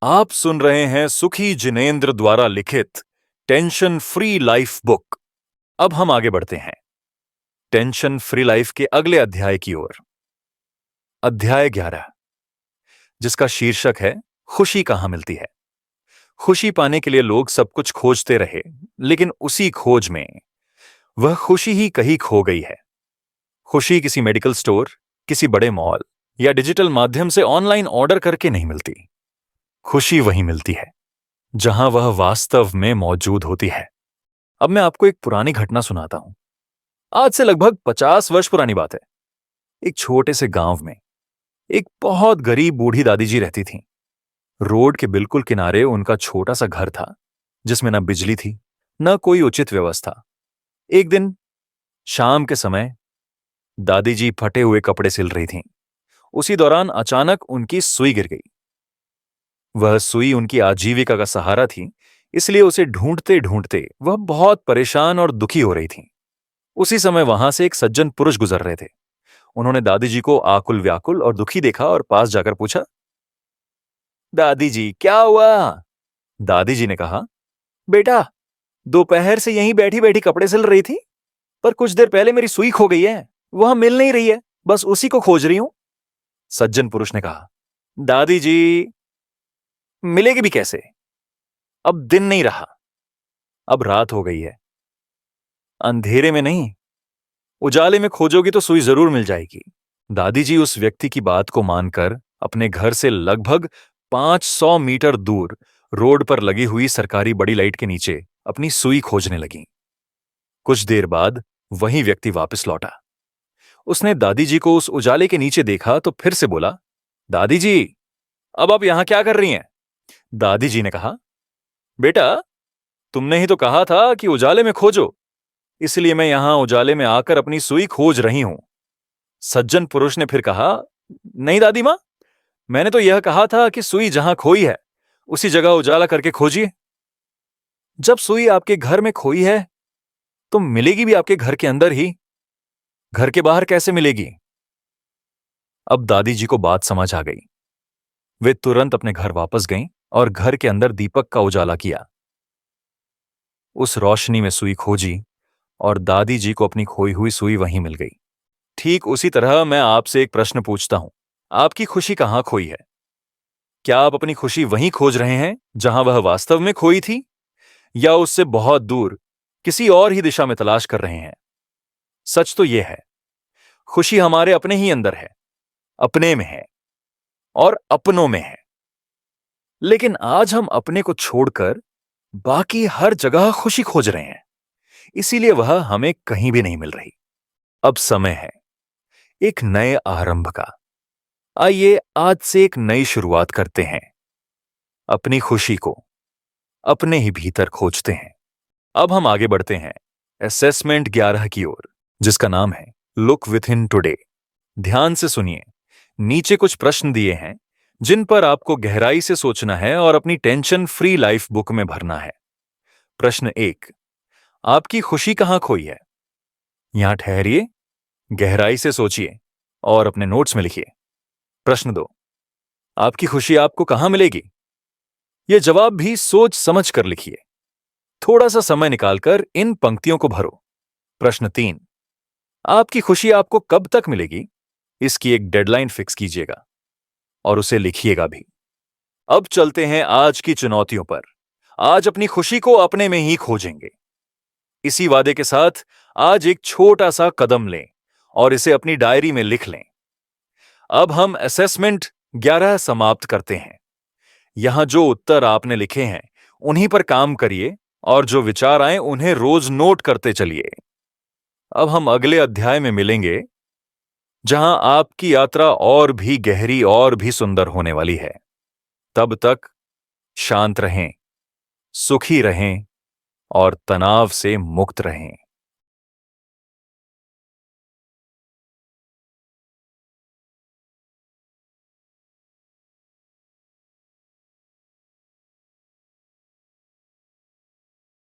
आप सुन रहे हैं सुखी जिनेंद्र द्वारा लिखित टेंशन फ्री लाइफ बुक। अब हम आगे बढ़ते हैं टेंशन फ्री लाइफ के अगले अध्याय की ओर। अध्याय 11, जिसका शीर्षक है खुशी कहां मिलती है। खुशी पाने के लिए लोग सब कुछ खोजते रहे, लेकिन उसी खोज में वह खुशी ही कहीं खो गई है। खुशी किसी मेडिकल स्टोर, किसी बड़े मॉल या डिजिटल माध्यम से ऑनलाइन ऑर्डर करके नहीं मिलती। खुशी वहीं मिलती है जहां वह वास्तव में मौजूद होती है। अब मैं आपको एक पुरानी घटना सुनाता हूं। आज से लगभग 50 वर्ष पुरानी बात है। एक छोटे से गांव में एक बहुत गरीब बूढ़ी दादी जी रहती थीं। रोड के बिल्कुल किनारे उनका छोटा सा घर था, जिसमें न बिजली थी, न कोई उचित व्यवस्था। एक दिन शाम के समय दादी जी फटे हुए कपड़े सिल रही थीं। उसी दौरान अचानक उनकी सुई गिर गई। वह सुई उनकी आजीविका का सहारा थी, इसलिए उसे ढूंढते ढूंढते वह बहुत परेशान और दुखी हो रही थीं। उसी समय वहां से एक सज्जन पुरुष गुजर रहे थे। उन्होंने दादी जी को आकुल व्याकुल और दुखी देखा और पास जाकर पूछा, दादी जी क्या हुआ? दादी जी ने कहा, बेटा, दोपहर से यहीं बैठी बैठी कपड़े सिल रही थी, पर कुछ देर पहले मेरी सुई खो गई है। वह मिल नहीं रही है, बस उसी को खोज रही हूं। सज्जन पुरुष ने कहा, दादी जी, मिलेगी भी कैसे? अब दिन नहीं रहा, अब रात हो गई है। अंधेरे में नहीं, उजाले में खोजोगी तो सुई जरूर मिल जाएगी। दादी जी उस व्यक्ति की बात को मानकर अपने घर से लगभग 500 मीटर दूर रोड पर लगी हुई सरकारी बड़ी लाइट के नीचे अपनी सुई खोजने लगीं। कुछ देर बाद वही व्यक्ति वापस लौटा। उसने दादी जी को उस उजाले के नीचे देखा तो फिर से बोला, दादी जी, अब आप यहां क्या कर रही हैं? दादी जी ने कहा, बेटा, तुमने ही तो कहा था कि उजाले में खोजो, इसलिए मैं यहां उजाले में आकर अपनी सुई खोज रही हूं। सज्जन पुरुष ने फिर कहा, नहीं दादी मां, मैंने तो यह कहा था कि सुई जहां खोई है उसी जगह उजाला करके खोजिए। जब सुई आपके घर में खोई है तो मिलेगी भी आपके घर के अंदर ही, घर के बाहर कैसे मिलेगी? अब दादी जी को बात समझ आ गई। वे तुरंत अपने घर वापस गईं और घर के अंदर दीपक का उजाला किया। उस रोशनी में सुई खोजी और दादी जी को अपनी खोई हुई सुई वहीं मिल गई। ठीक उसी तरह मैं आपसे एक प्रश्न पूछता हूं, आपकी खुशी कहां खोई है? क्या आप अपनी खुशी वहीं खोज रहे हैं जहां वह वास्तव में खोई थी, या उससे बहुत दूर किसी और ही दिशा में तलाश कर रहे हैं? सच तो यह है, खुशी हमारे अपने ही अंदर है, अपने में है और अपनों में है। लेकिन आज हम अपने को छोड़कर बाकी हर जगह खुशी खोज रहे हैं, इसीलिए वह हमें कहीं भी नहीं मिल रही। अब समय है एक नए आरंभ का। आइए आज से एक नई शुरुआत करते हैं। अपनी खुशी को अपने ही भीतर खोजते हैं। अब हम आगे बढ़ते हैं असेसमेंट 11 की ओर, जिसका नाम है लुक विथ इन टुडे। ध्यान से सुनिए, नीचे कुछ प्रश्न दिए हैं जिन पर आपको गहराई से सोचना है और अपनी टेंशन फ्री लाइफ बुक में भरना है। प्रश्न 1, आपकी खुशी कहां खोई है? यहां ठहरिए, गहराई से सोचिए और अपने नोट्स में लिखिए। प्रश्न 2, आपकी खुशी आपको कहां मिलेगी? यह जवाब भी सोच समझ कर लिखिए। थोड़ा सा समय निकालकर इन पंक्तियों को भरो। प्रश्न 3, आपकी खुशी आपको कब तक मिलेगी? इसकी एक डेडलाइन फिक्स कीजिएगा और उसे लिखिएगा भी। अब चलते हैं आज की चुनौतियों पर। आज अपनी खुशी को अपने में ही खोजेंगे। इसी वादे के साथ आज एक छोटा सा कदम लें और इसे अपनी डायरी में लिख लें। अब हम असेसमेंट 11 समाप्त करते हैं। यहां जो उत्तर आपने लिखे हैं उन्हीं पर काम करिए और जो विचार आए उन्हें रोज नोट करते चलिए। अब हम अगले अध्याय में मिलेंगे, जहां आपकी यात्रा और भी गहरी और भी सुंदर होने वाली है। तब तक शांत रहें, सुखी रहें और तनाव से मुक्त रहें।